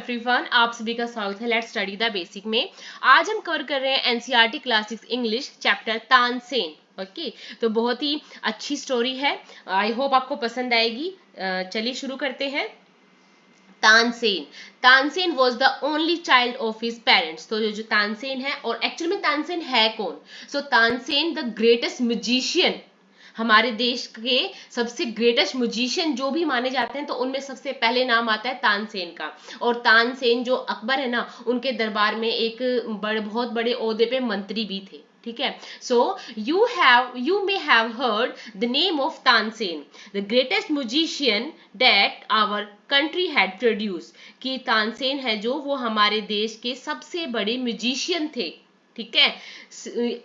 Everyone, आप सभी का स्वागत है लेट्स स्टडी द बेसिक में। आज हम कवर कर रहे हैं NCERT class 6 English chapter Tansen. Okay, तो बहुत ही अच्छी स्टोरी है, आई होप आपको पसंद आएगी। चलिए शुरू करते हैं। Tansen Tansen was the only child of his parents. तो जो तानसेन है, और एक्चुअल में तानसेन है कौन? सो तानसेन द ग्रेटेस्ट म्यूजिशियन, हमारे देश के सबसे ग्रेटेस्ट म्यूजिशियन जो भी माने जाते हैं तो उनमें सबसे पहले नाम आता है तानसेन का। और तानसेन जो अकबर है ना, उनके दरबार में एक बहुत बड़े ओहदे पे मंत्री भी थे। ठीक है, सो you may have heard the name of Tansen, the greatest musician that our country had produced। कि तानसेन है जो वो हमारे देश के सबसे बड़े म्यूजिशियन थे। ठीक है,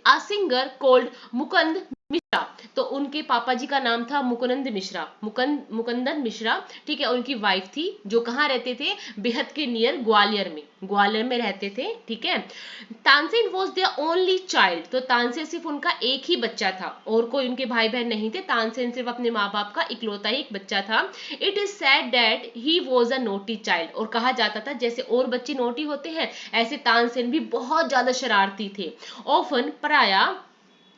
a singer called Mukund Mishra. तो उनके पापा जी का नाम था मुकुंद मिश्रा, मुकुंदन मिश्रा। ठीक है, उनकी वाइफ थी जो कहाँ रहते थे? बेहद के नियर ग्वालियर में रहते थे। ठीक है, Tansen was their only child. तो तानसेन सिर्फ उनका एक ही बच्चा था, और कोई उनके भाई बहन नहीं थे। तानसेन सिर्फ अपने माँ बाप का इकलौता ही एक बच्चा था। It is sad that he was a naughty child. और कहा जाता था जैसे और बच्चे नोटी होते हैं, ऐसे तानसेन भी बहुत ज्यादा शरारती थे। ऑफन पराया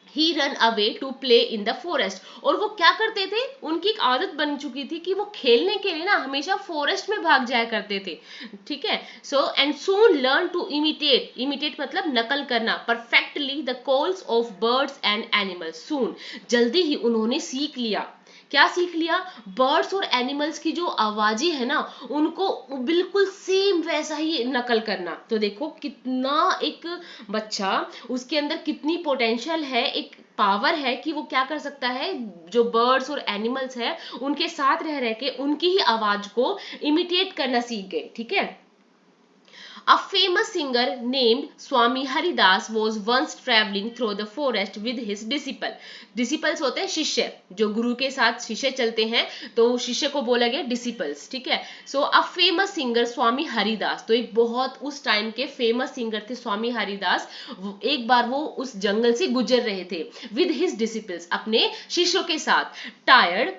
ही run away to play in the forest. और वो क्या करते थे, उनकी एक आदत बन चुकी थी कि वो खेलने के लिए ना हमेशा फॉरेस्ट में भाग जाया करते थे। ठीक है, so and soon learn to imitate मतलब नकल करना perfectly the calls of birds and animals. Soon जल्दी ही उन्होंने सीख लिया। क्या सीख लिया? बर्ड्स और एनिमल्स की जो आवाजें है ना, उनको बिल्कुल सेम वैसा ही नकल करना। तो देखो कितना एक बच्चा, उसके अंदर कितनी पोटेंशियल है, एक पावर है कि वो क्या कर सकता है, जो बर्ड्स और एनिमल्स है उनके साथ रह के उनकी ही आवाज को इमिटेट करना सीख गए। ठीक है, A famous singer named Swami Haridas was once traveling through the forest with his disciple। Disciples होते हैं शिष्य, जो गुरु के साथ शिष्य चलते हैं, तो शिष्य को बोला गया डिसिपल्स। ठीक है, सो अ फेमस सिंगर स्वामी हरिदास। तो एक बहुत उस टाइम के फेमस सिंगर थे स्वामी हरिदास। एक बार वो उस जंगल से गुजर रहे थे विद हिज डिसिपल्स, अपने शिष्यों के साथ। Tired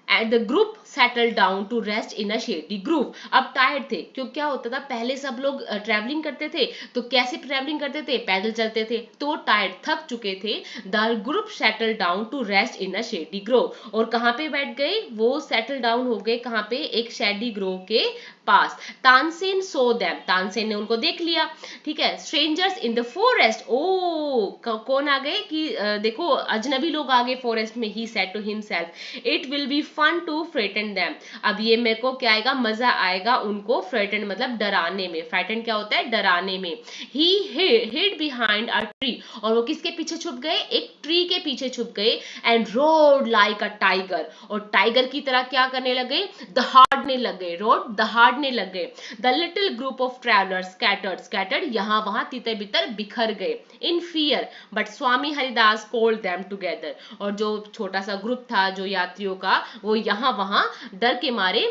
and the group settle down to rest in a shady grove. अब टायर्ड थे, क्यों क्या होता था पहले सब लोग ट्रैवलिंग करते थे, तो कैसे ट्रैवलिंग करते थे? पैदल चलते थे। तो टायर्ड, थक चुके थे। The group settle down to rest in a shady grove. और कहाँ पे बैठ गए वो? सेटल डाउन हो गए कहाँ पे? एक शेडी ग्रोव के पास। तानसेन सो देम, तानसेन ने उनको देख लिया। ठीक है, स्ट्रेंजर्स इन द फॉरेस्ट। ओ कौन आ गए कि देखो अजनबी लोग आ गए फॉरेस्ट में। He said to himself it will be fun to frighten them. अब ये मेरे को क्या आएगा? मजा आएगा उनको फ्रेटन मतलब डराने में। फ्रेटन क्या होता है? डराने में। ही हिड बिहाइंड अ ट्री। और वो किसके पीछे छुप गए? एक ट्री के पीछे छुप गए। And road like a tiger. और टाइगर की तरह क्या करने लगे? दहाड़ने लगे। दहाड़ने लगे। The little group of travellers scattered यहाँ वहां तितर बितर बिखर गए इन fear, but Swami Haridas called them together. और जो छोटा सा ग्रुप था जो यात्रियों का, वो यहाँ वहां डर के मारे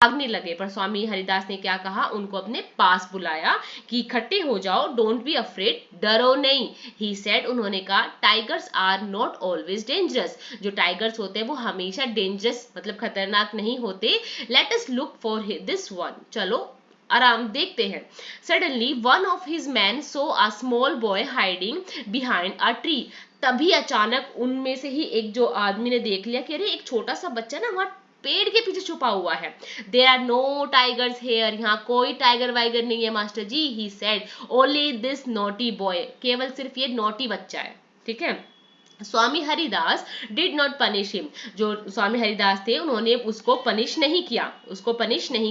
भागने लगे। पर स्वामी हरिदास ने क्या कहा? उनको अपने पास बुलाया कि इकट्ठे हो जाओ, डोंट बी अफ्रेड, डरो नहीं। ही सेड, उन्होंने कहा, tigers are not always dangerous. जो टाइगर्स होते हैं वो हमेशा डेंजरस मतलब खतरनाक नहीं होते। Let us look for this one. चलो आराम देखते हैं। Suddenly one of his man saw a small boy hiding behind a tree. तभी अचानक उनमें से ही एक जो आदमी ने देख लिया कि अरे एक छोटा सा बच्चा ना वहां पेड़ के पीछे छुपा हुआ है। There are no tigers here, यहाँ कोई टाइगर वाइगर नहीं है master ji. He said, only this naughty boy, केवल सिर्फ ये नॉटी बच्चा है। ठीक है, Swami Haridas did not punish him. जो स्वामी हरिदास थे उन्होंने उसको पनिश नहीं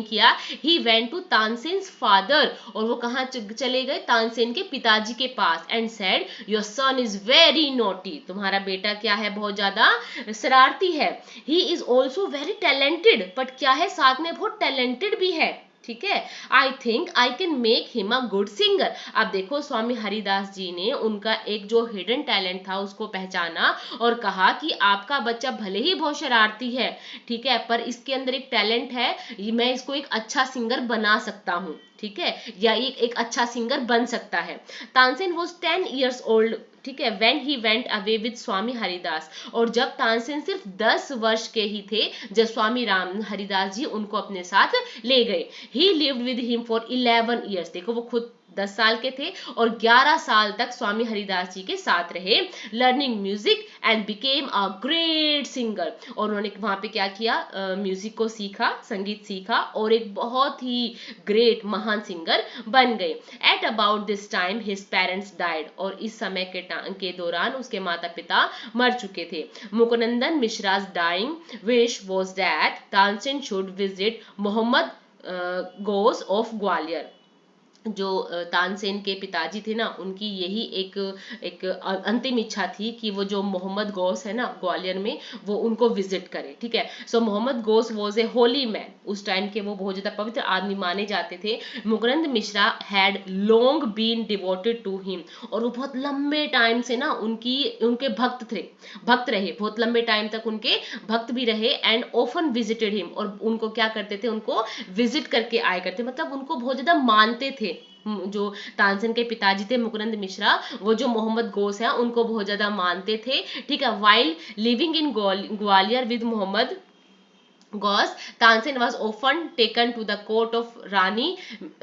किया। He went to Tansen's father. और वो कहाँ चले गए? तानसेन के पिताजी के पास। And said, your son is very naughty, तुम्हारा बेटा क्या है? बहुत ज्यादा शरारती है। He is also very talented, but क्या है? साथ में बहुत टैलेंटेड भी है। ठीक है, I think I can make him a good singer. अब देखो स्वामी हरिदास जी ने उनका एक जो हिडन टैलेंट था उसको पहचाना और कहा कि आपका बच्चा भले ही बहुत शरारती है, ठीक है, पर इसके अंदर एक टैलेंट है, मैं इसको एक अच्छा सिंगर बना सकता हूँ। ठीक है, या एक अच्छा सिंगर बन सकता है। तानसेन वॉज 10 years old ठीक है, when he went away with Swami Haridas, और जब तानसेन सिर्फ 10 वर्ष के ही थे जब स्वामी राम हरिदास जी उनको अपने साथ ले गए। ही lived with him for 11 years, देखो वो खुद 10 साल के थे और 11 साल तक स्वामी हरिदास जी के साथ रहे, learning music and became a great singer, और उन्होंने वहां पे क्या किया, म्यूजिक को सीखा, संगीत सीखा और एक बहुत ही ग्रेट महान सिंगर बन गए। At about this time his parents died, और इस समय के दौरान उसके माता पिता मर चुके थे। Mukundan Mishra's dying wish was that Tansen should visit Mohammad Ghaus of Gwalior, जो तानसेन के पिताजी थे ना, उनकी यही एक अंतिम इच्छा थी कि वो जो मोहम्मद गौस है ना ग्वालियर में, वो उनको विजिट करे, ठीक है। So Mohammad Ghaus was a holy man, उस टाइम के वो बहुत ज्यादा पवित्र आदमी माने जाते थे। Mukund Mishra had long been devoted to him, और वो बहुत लंबे टाइम से ना उनके भक्त रहे, बहुत लंबे टाइम तक उनके भक्त भी रहे। एंड ऑफन विजिटेड हिम, और उनको क्या करते थे, उनको विजिट करके आए करते, मतलब उनको बहुत ज्यादा मानते थे। जो तानसेन के पिताजी थे मुकुंद मिश्रा, वो जो मोहम्मद गोस है उनको बहुत ज्यादा मानते थे, ठीक है। While living in Gwalior with Mohammad Ghaus, Tansen was often taken to the court of Rani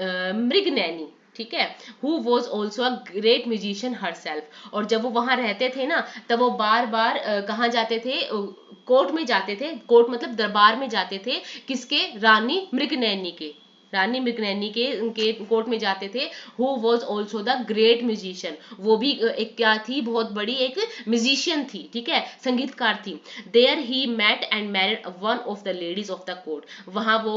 Mriganayani, ठीक है, who was also a great musician herself, और जब वो वहां रहते थे ना तब वो बार बार कहाँ जाते थे, कोर्ट में जाते थे, कोर्ट मतलब दरबार में जाते थे, किसके, रानी मृगनैनी के, रानी मृगनैनी के उनके कोर्ट में जाते थे। Who was also the great musician, वो भी एक क्या थी, बहुत बड़ी एक म्यूजिशियन थी, ठीक है, संगीतकार थी। There he met and married one of the ladies of the court, वहां वो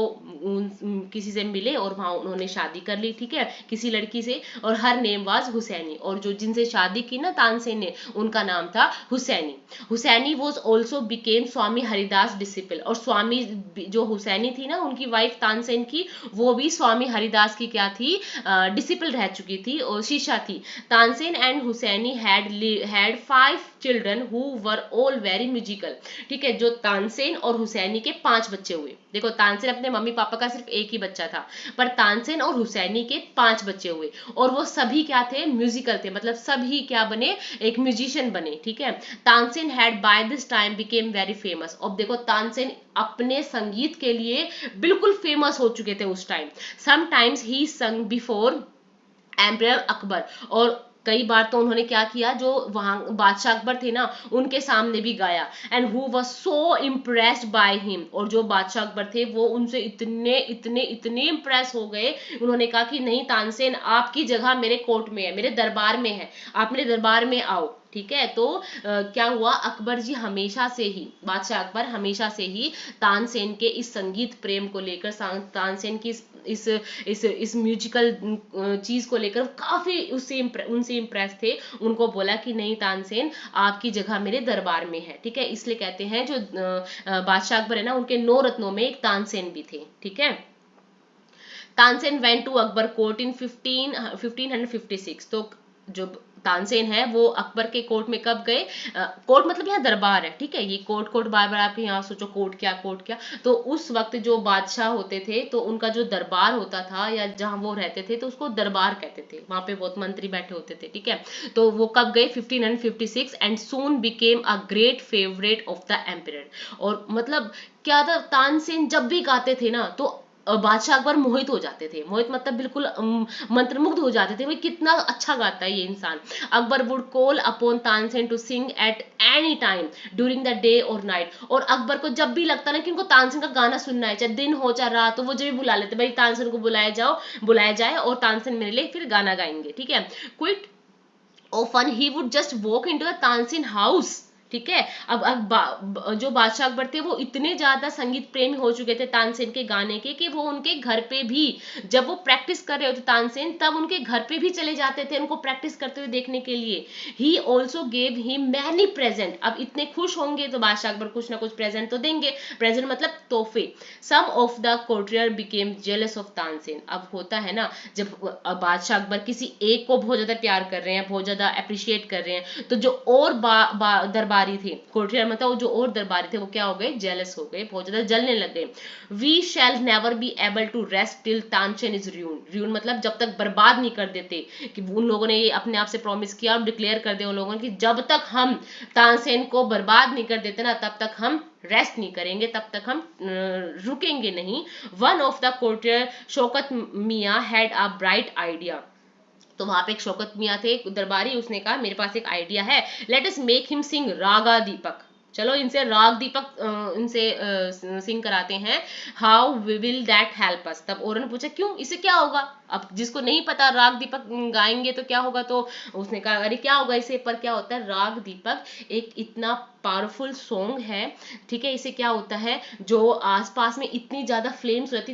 किसी से मिले और वहां उन्होंने शादी कर ली, ठीक है, किसी लड़की से, और हर नेम वाज हुसैनी, और जो जिनसे शादी की ना तानसेन ने, उनका नाम था Husaini. Husaini was also became Swami Haridas disciple, और स्वामी जो हुसैनी थी ना उनकी वाइफ तानसेन की, वो भी स्वामी हरिदास की क्या थी, डिसिपल रह चुकी थी और शिष्या थी। Tansen and Husaini had 5 children who were all very musical, ठीक है, जो तानसेन और हुसैनी के 5 बच्चे हुए। देखो तानसेन अपने मम्मी पापा का सिर्फ एक ही बच्चा था, पर तानसेन और हुसैनी के 5 बच्चे हुए, और वो सभी क्या थे, म्यूजिकल थे, मतलब सभी क्या बने, एक म्यूजिशियन बने, ठीक है। Tansen had by this time became very famous, अब देखो तानसेन अपने संगीत के लिए बिल्कुल फेमस हो चुके थे उस टाइम। समटाइम्स ही संग बिफोर एम्परर अकबर, और कई बार तो उन्होंने क्या किया, जो वहां बादशाह अकबर थे ना उनके सामने भी गाया। And who was so impressed by him, और जो बादशाह अकबर थे वो उनसे इतने इतने इतने इम्प्रेस हो गए, उन्होंने कहा कि नहीं तानसेन, आपकी जगह मेरे कोर्ट में है, मेरे दरबार में है, आप मेरे दरबार में आओ, ठीक है। तो क्या हुआ, अकबर जी हमेशा से ही, बादशाह अकबर हमेशा से ही तानसेन के इस संगीत प्रेम को लेकर, तानसेन की इस म्यूजिकल चीज को लेकर काफी उनसे इम्प्रेस थे। उनको बोला कि नहीं तानसेन, आपकी जगह मेरे दरबार में है, ठीक है। इसलिए कहते हैं जो बादशाह अकबर है ना, उनके 9 रत्नों में एक तानसेन भी थे, ठीक है। Tansen went to Akbar court in 1556, तो जो तानसेन है वो अकबर के कोर्ट में कब गए, कोर्ट मतलब यहाँ दरबार है, ठीक है, ये कोर्ट बार बार आप यहाँ सोचो कोर्ट क्या, तो उस वक्त जो बादशाह होते थे तो उनका जो दरबार होता था या जहाँ वो रहते थे तो उसको दरबार कहते थे, वहां पे बहुत मंत्री बैठे होते थे, ठीक है। तो वो कब गए, 1556, and soon became a great favourite of the emperor, और मतलब क्या था, तानसेन जब भी गाते थे ना तो बादशाह अकबर मोहित हो जाते थे, मोहित मतलब बिल्कुल मंत्रमुग्ध हो जाते थे, भाई कितना अच्छा गाता है ये इंसान। Akbar would call upon Tansen to sing at any time during the day और नाइट, और अकबर को जब भी लगता ना कि उनको तानसेन का गाना सुनना है, चाहे दिन हो चाहे रात, तो वो जब भी बुला लेते, भाई तानसेन को बुलाया जाए और तानसेन मेरे लिए फिर गाना गाएंगे, ठीक है। Quit often he would just walk into the Tansen house, ठीक है। अब जो बादशाह अकबर थे वो इतने ज्यादा संगीत प्रेमी हो चुके थे तानसेन के गाने के, कि वो उनके घर पे भी, जब वो प्रैक्टिस कर रहे होते तानसेन, तब उनके घर पे भी चले जाते थे उनको प्रैक्टिस करते हुए देखने के लिए। He also gave him many present, अब इतने खुश होंगे तो बादशाह अकबर कुछ ना कुछ प्रेजेंट तो देंगे, प्रेजेंट मतलब तोहफे। Some of the courtier became jealous of Tansen, अब होता है ना जब बादशाह अकबर किसी एक को बहुत ज्यादा प्यार कर रहे हैं, बहुत ज्यादा अप्रिशिएट कर रहे हैं, तो जो और दरबार दरबारी थे, कोर्टियर मतलब वो जो और दरबारी थे वो क्या हो गए, जेलस हो गए, बहुत ज्यादा जलने लग गए। We shall never be able to rest till Tansen is ruin मतलब जब तक बर्बाद नहीं कर देते, कि उन लोगों ने ये अपने आप से प्रॉमिस किया और डिक्लेयर कर दिया उन लोगों ने कि जब तक हम तानसेन को बर्बाद नहीं कर देते ना तब तक हम रेस्ट नहीं करेंगे, तब तक हम रुकेंगे नहीं। One of the courtier Shaukat मियाँ हैड अ ब्राइट आइडिया, तो वहां पे एक शौकत मियाँ थे, एक दरबारी, उसने कहा मेरे पास एक आइडिया है, let us make him sing raga Deepak, चलो इनसे राग दीपक इनसे सिंग कराते हैं। How will that help us, तब औरन ने पूछा क्यों, इससे क्या होगा, अब जिसको नहीं पता राग दीपक गाएंगे तो क्या होगा, तो उसने कहा अरे क्या होगा इससे, पर क्या होता है, राग दीपक एक इतना पावरफुल सॉन्ग है, ठीक है, इसे क्या होता है, जो आसपास में इतनी ज्यादा फ्लेम्स रहती,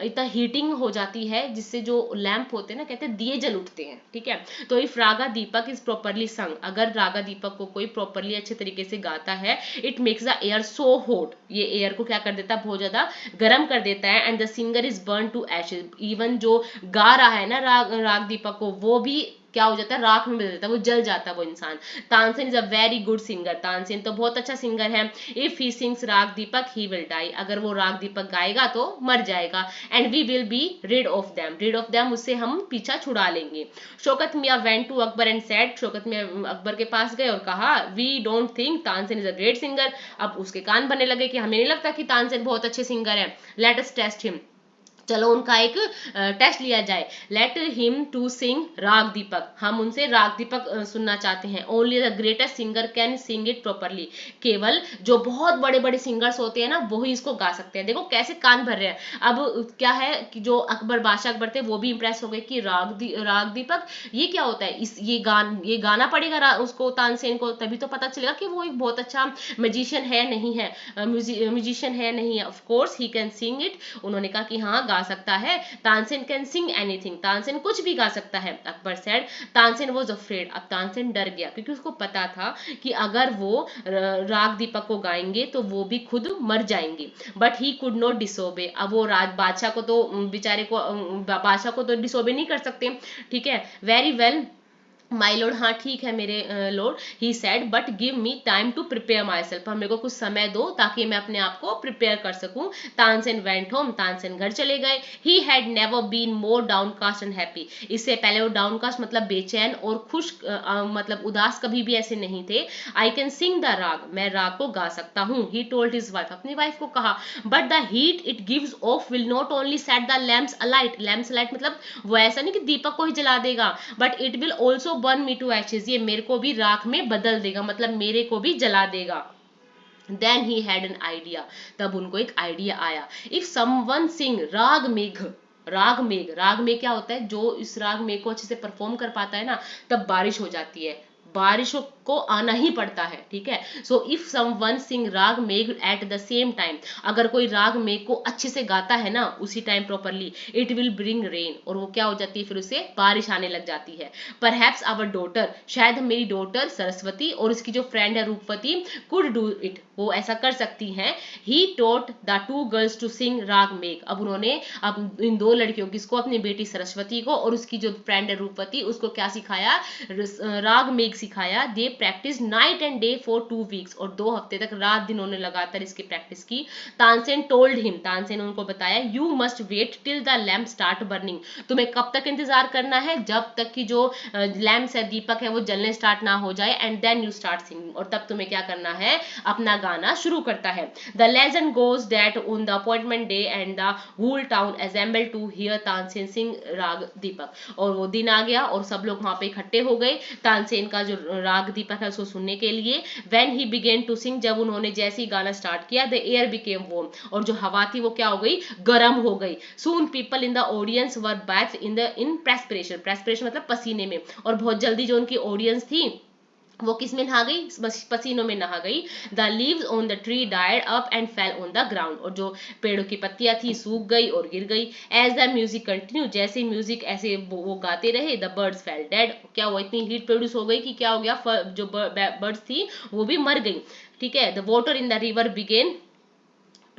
इतना हीटिंग हो जाती है, जिससे जो लैंप होते हैं ना, कहते हैं दिए जल उठते हैं, ठीक है। तो if Raga Deepak is properly संग, अगर रागा दीपक को कोई प्रॉपरली अच्छे तरीके से गाता है, it makes the air so hot, ये एयर को क्या कर देता है, बहुत ज्यादा गर्म कर देता है, and the singer is burn to ashes, even जो गा रहा है ना राग दीपक को, वो भी क्या हो जाता है, राख में बदल जाता है, वो जल जाता है वो इंसान। Tansen is a very good singer, Tansen तो बहुत अच्छा सिंगर है। इफ ही सिंग्स राग दीपक ही विल डाई, अगर वो राग दीपक गाएगा तो मर जाएगा। And we will be rid of them, उससे हम पीछा छुड़ा लेंगे। Shaukat Miyan went to Akbar and said, Shaukat Miyan Akbar के पास गए और कहा we don't think Tansen is a great singer, अब उसके कान बनने लगे कि हमें नहीं लगता कि तानसेन बहुत अच्छे सिंगर है, लेट अस टेस्ट हिम, चलो उनका एक टेस्ट लिया जाए। लेट हिम टू सिंग राग दीपक, हम उनसे राग दीपक सुनना चाहते हैं। Only the greatest singer can sing it properly, केवल जो बहुत बड़े बड़े सिंगर्स होते हैं ना वो ही इसको गा सकते हैं। देखो कैसे कान भर रहे हैं। अब क्या है कि जो अकबर बादशाह अकबर थे वो भी इंप्रेस हो गए कि राग दीपक ये क्या होता है, इस ये गाना पड़ेगा उसको, तानसेन को, तभी तो पता चलेगा कि वो एक बहुत अच्छा म्यूजिशियन है नहीं है, म्यूजिशियन है नहीं है। Of course he can sing it, उन्होंने कहा कि हाँ गा सकता है। Tansen can sing anything, Tansen कुछ भी गा सकता है। Akbar said, Tansen was afraid, अब तानसेन डर गया क्योंकि उसको पता था कि अगर वो राग दीपक को गाएंगे तो वो भी खुद मर जाएंगे। But he could not disobey, अब वो राज बादशाह को तो बेचारे को बादशाह को तो डिसोबे नहीं कर सकते, ठीक है। वेरी वेल माई लॉर्ड, हाँ ठीक है मेरे lord, he said but give me time to prepare myself, मेरे को कुछ समय दो ताकि मैं अपने आप को प्रिपेयर कर सकूं। तानसेन वेंट होम, तानसेन घर चले गए। He had never been more downcast and happy, इससे पहले वो डाउनकास्ट मतलब बेचैन और खुश मतलब उदास कभी भी ऐसे नहीं थे। आई कैन सिंग द राग, मैं राग को गा सकता हूँ। ही टोल्ड हिज वाइफ, अपनी वाइफ को कहा। But the heat it gives off will not only set the lamps alight, lamps alight मतलब वो ऐसा नहीं कि दीपक को ही जला देगा, but it will also burn me to ashes, ये मेरे को भी राख में बदल देगा, मतलब मेरे को भी जला देगा। Then he had an idea, तब उनको एक आइडिया आया। इफ समवन सिंग राग मेघ, राग में क्या होता है, जो इस राग मेघ को अच्छे से परफॉर्म कर पाता है ना तब बारिश हो जाती है, बारिशों को आना ही पड़ता है, ठीक है। सो इफ समवन सिंग राग मेघ एट द सेम टाइम, अगर कोई राग मेघ को अच्छे से गाता है ना उसी time properly, it will bring rain, और वो क्या हो जाती है, फिर उसे बारिश आने लग जाती है। परहैप्स आवर डॉटर, शायद मेरी डॉटर सरस्वती और इसकी जो फ्रेंड है रूपवती, कुड डू इट, वो ऐसा कर सकती हैं। He taught the two girls to sing राग मेघ, अब उन्होंने अब इन दो लड़कियों किसको, अपनी बेटी सरस्वती को और उसकी जो फ्रेंड है रूपवती उसको क्या सिखाया, राग मेघ सिखाया। They practice night and day for 2 weeks, और 2 हफ्ते तक रात दिन उन्होंने लगातार इसकी प्रैक्टिस की। तानसेन टोल्ड हिम, तानसेन उनको बताया, you must wait till the lamp start burning, तुम्हें कब तक इंतजार करना है, जब तक कि जो लैम्प्स है, दीपक है, वो जलने स्टार्ट ना हो जाए, and then you start singing, और तब तुम्हें क्या करना है, अपना गाना शुरू करता है। The legend goes that on the appointment day and the whole town assemble to hear Tansen sing राग दीपक, और वो दिन आ गया और सब लोग वहां पे इकट्ठे हो गए तानसेन का जो राग दीपक है उसको सुनने के लिए। When he begin to sing, जब उन्होंने जैसे ही गाना स्टार्ट किया, द एयर बिकेम वार्म, और जो हवा थी वो क्या हो गई, गर्म हो गई। Soon people in the audience were bathe in perspiration, perspiration मतलब पसीने में, और बहुत जल्दी जो उनकी ऑडियंस थी वो किस में नहा गई, पसीनों में नहा गई। The leaves on the tree died up and fell on the ground, और जो पेड़ों की पत्तियां थी सूख गई और गिर गई। एज द म्यूजिक कंटिन्यू, जैसे म्यूजिक ऐसे वो गाते रहे, द बर्ड्स फेल डेड, क्या हुआ, इतनी हीट प्रोड्यूस हो गई कि क्या हो गया, जो बर्ड्स थी वो भी मर गई, ठीक है। The water in the river begin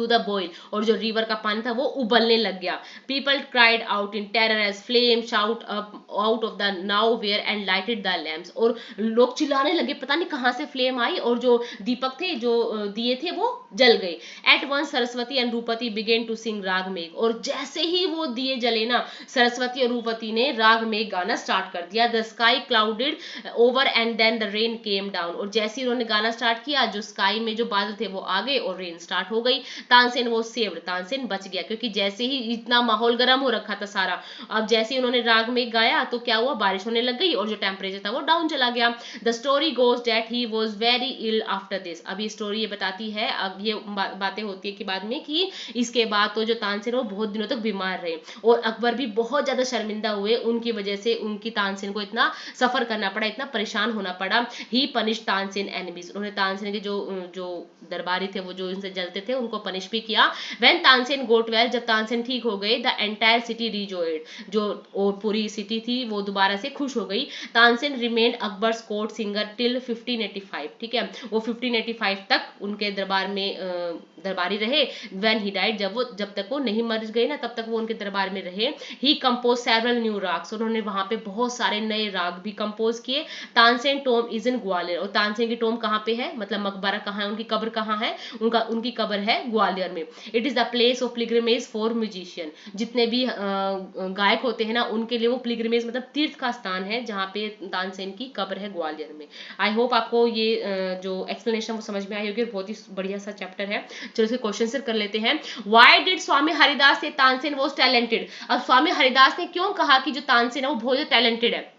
to the boil, और जो रिवर का पानी था वो उबलने लग गया। People cried out in terror as flame shout up out of the now where and lighted the lamps, और लोग चिल्लाने लगे पता नहीं कहां से फ्लेम आई, और जो दीपक थे, जो दिए थे, वो जल गए। At once Saraswati and Rupati began to sing राग मेघ, और जैसे ही वो दिए जले ना, सरस्वती और रूपति ने राग मेघ गाना स्टार्ट कर दिया। The sky clouded over and then the rain came down, और जैसे ही उन्होंने गाना स्टार्ट किया, जो स्काई में जो बादल थे वो आ गए और रेन स्टार्ट हो गई। तानसेन वो सेव्ड, तानसेन बच गया, क्योंकि जैसे ही इतना माहौल गर्म हो रखा था सारा, अब जैसे ही उन्होंने राग में गाया तो क्या हुआ, बारिश होने लग गई और जो टेम्परेचर था वो डाउन चला गया। The story goes that he was very ill after this, अब ये स्टोरी ये बताती है, अब ये बातें होती है कि बाद में, कि इसके बाद तो जो तानसेन वो बहुत दिनों तक बीमार रहे, और अकबर भी बहुत ज्यादा शर्मिंदा हुए उनकी वजह से, उनकी तानसेन को इतना सफर करना पड़ा, इतना परेशान होना पड़ा। ही पनिश तानसेन एनिमीज, उन्होंने तानसेन के जो दरबारी थे, वो जो इनसे जलते थे, उनको पनिश भी किया। व्हेन तानसेन गोट वेल, जब तानसेन ठीक हो गए, द एंटायर सिटी रिजॉयड, जो और पूरी सिटी थी वो दोबारा से खुश हो गई। Tansen remained Akbar's court singer till 1585, ठीक है, वो 1585 तक उनके दरबार में दरबारी रहे। व्हेन ही डाइड, जब तक वो नहीं मर गए ना, तब तक वो उनके दरबार में रहे। ही कंपोज सेवरल न्यू राग्स, उन्होंने वहां पे बहुत सारे नए राग भी कंपोज किए। Tansen tomb is in Gwalior, और तानसेन की टोम कहाँ पे है, मतलब मकबरा कहाँ है, उनकी कब्र कहाँ है, उनकी कब्र है ग्वालियर में। It is the place of pilgrimage for musician, जितने भी गायक होते हैं ना, उनके लिए वो पिलग्रिमेज मतलब तीर्थ का स्थान है, जहाँ पे तानसेन की कब्र है ग्वालियर में। आई होप आपको ये जो एक्सप्लेनेशन वो समझ में आई होगी, बहुत ही बढ़िया सा चैप्टर है। चलो इसके क्वेश्चन कर लेते हैं। व्हाई डिड स्वामी हरिदास से तानसेन वाज टैलेंटेड, अब स्वामी हरिदास ने क्यों कहा कि जो तानसेन है वो बहुत टैलेंटेड है।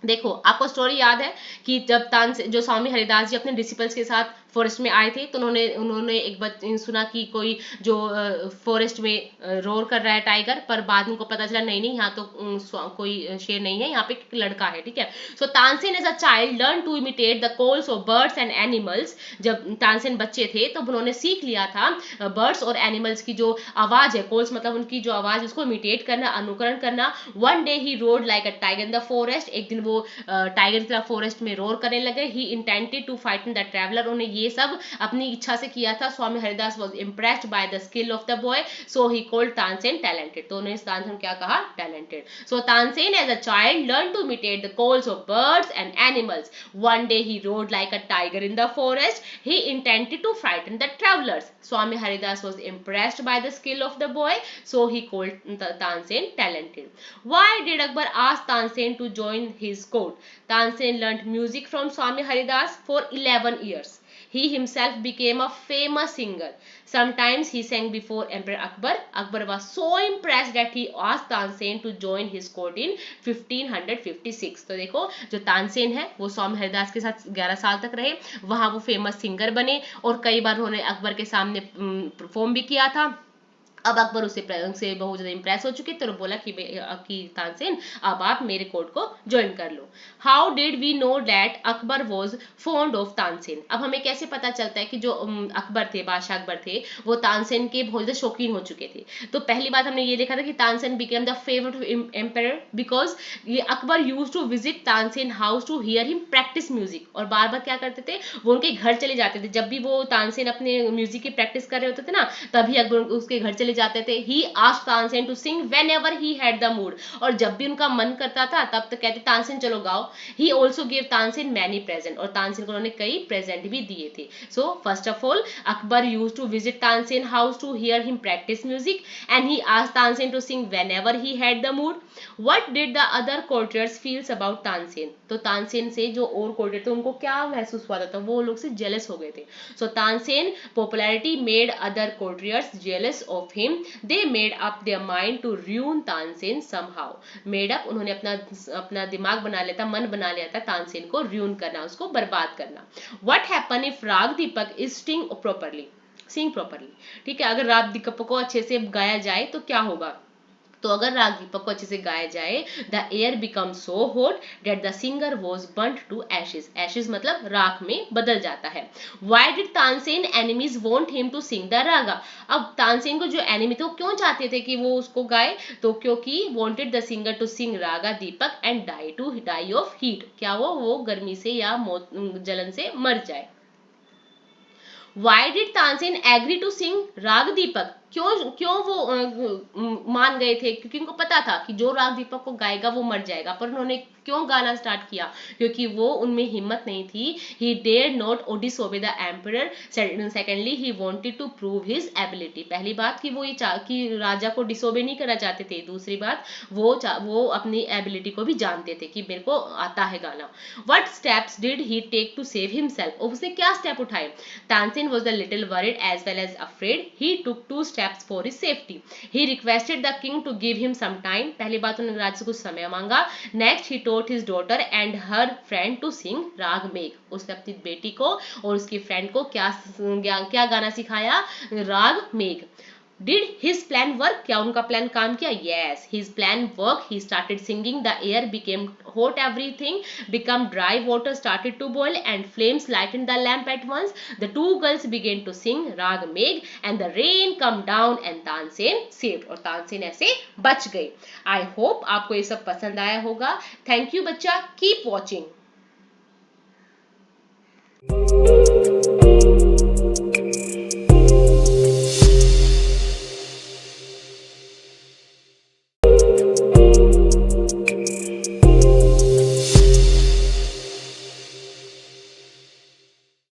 देखो, आपको स्टोरी याद है कि जब तानसेन, जो स्वामी हरिदास जी अपने डिसिपल्स के साथ फॉरेस्ट में आए थे, तो उन्होंने एक बार सुना कि कोई जो फॉरेस्ट में रोर कर रहा है टाइगर, पर बाद में उनको पता चला नहीं यहाँ तो कोई शेर नहीं है, यहाँ पे एक लड़का है, ठीक है। So Tansen as a child learn to imitate the calls of birds and animals, जब तानसेन बच्चे थे तो उन्होंने सीख लिया था बर्ड्स और एनिमल्स की जो आवाज है, कॉल्स मतलब उनकी जो आवाज, उसको इमिटेट करना, अनुकरण करना। One day he roared like a tiger in the forest, एक दिन वो टाइगर की तरह फॉरेस्ट में रोर करने लगे। He intended to frighten the traveller, उन्हें ये सब अपनी इच्छा से किया था। Swami Haridas was impressed by the skill of the boy, so he called Tansen talented, तो उन्हें तानसेन क्या कहा, talented. So Tansen as a child learn to imitate the calls of birds and animals. One day he roared like a tiger in the forest, he intended to frighten the travellers. Swami Haridas was impressed by the skill of the boy, so he called Tansen talented. Why did Akbar ask Tansen to join his court? Tansen learnt music from Swami Haridas for 11 years. He himself became a famous singer. Sometimes he sang before Emperor Akbar. Akbar was so impressed that he asked Tansen to join his court in 1556. तो देखो, जो तानसेन है वो स्वामी हरिदास के साथ 11 साल तक रहे, वहां वो फेमस सिंगर बने, और कई बार उन्होंने अकबर के सामने परफॉर्म भी किया था। अब अकबर उसे बहुत ज्यादा इंप्रेस हो चुके थे, तो बोला कि तानसेन, अब आप मेरे कोर्ट को ज्वाइन कर लो। How did we know that Akbar was fond of Tansen, अब हमें कैसे पता चलता है कि जो अकबर थे, बादशाह अकबर थे, वो तानसेन के बहुत ज्यादा शौकीन हो चुके थे। तो पहली बात हमने ये देखा था कि Tansen became the favourite of empire because ये Akbar use to visit Tansen house to hear him practice music, और बार बार क्या करते थे, वो उनके घर चले जाते थे। जब भी वो तानसेन अपने म्यूजिक की प्रैक्टिस कर रहे होते थे ना, तभी अकबर उसके घर चले जाते थे। He asked Tansen to sing whenever he had the mood, और जब भी उनका मन करता था तब तक कहते तानसेन चलो गाओ। He also give Tansen many present, और तानसेन को उन्होंने कई प्रेजेंट भी दिए थे। So first of all Akbar used to visit Tansen house to hear him practice music, and he asked Tansen to sing whenever he had the mood. What did the other courtiers feels about Tansen, तो तानसेन से जो और courtier थे उनको क्या महसूस हुआ था, वो लोग से जेलस हो गए थे। So Tansen popularity made other courtiers jealous of him, they made up their mind to ruin Tansen somehow. made up, उन्होंने अपना दिमाग बना लिया था, मन बना लिया था तानसेन को ruin करना, उसको बर्बाद करना। what happen if राग दीपक is sing properly, ठीक है, अगर राग दीपक को अच्छे से गाया जाए तो क्या होगा, तो अगर राग दीपक को अच्छे से गाया जाए, the air become so hot that the singer was burned to ashes, ashes मतलब राख में बदल जाता है। Why did Tansen enemies want him to sing the raga, अब तानसेन को जो एनिमी थे वो क्यों चाहते थे कि वो उसको गाए, तो क्योंकि wanted the singer to sing raga Deepak and die of heat, क्या वो गर्मी से या जलन से मर जाए। Why did Tansen agree to sing राग दीपक? क्यों वो मान गए थे? क्योंकि उनको पता था कि जो राग दीपक को गाएगा वो मर जाएगा, पर उन्होंने क्यों गाना स्टार्ट किया? क्योंकि वो उनमें हिम्मत नहीं थी. He dare not disobey the emperor. Secondly he wanted to prove his ability. पहली बात कि वो ये कि राजा को डिसओबे नहीं करना चाहते थे. दूसरी बात वो अपनी एबिलिटी को भी जानते थे कि मेरे को आता है गाना. What steps did he take to save himself? उसने क्या स्टेप उठाए? Tansen was a little worried as well as afraid. He took 2 steps for his safety. He requested the king to give him some time. पहली बात उन्होंने राजा से कुछ समय मांगा. Next he taught his daughter and her friend to sing राग मेघ. उसने अपनी बेटी को और उसकी फ्रेंड को क्या गाना सिखाया? राग मेघ. Did his plan work? क्या उनका प्लान काम किया? Yes, his plan worked. He started singing. The air became hot. Everything became dry. Water started to boil and flames lightened the lamp at once. The two girls began to sing Rag Megh and the rain come down and Tansen saved. और तानसेन ऐसे बच गए. I hope आपको ये सब पसंद आया होगा. Thank you बच्चा. Keep watching.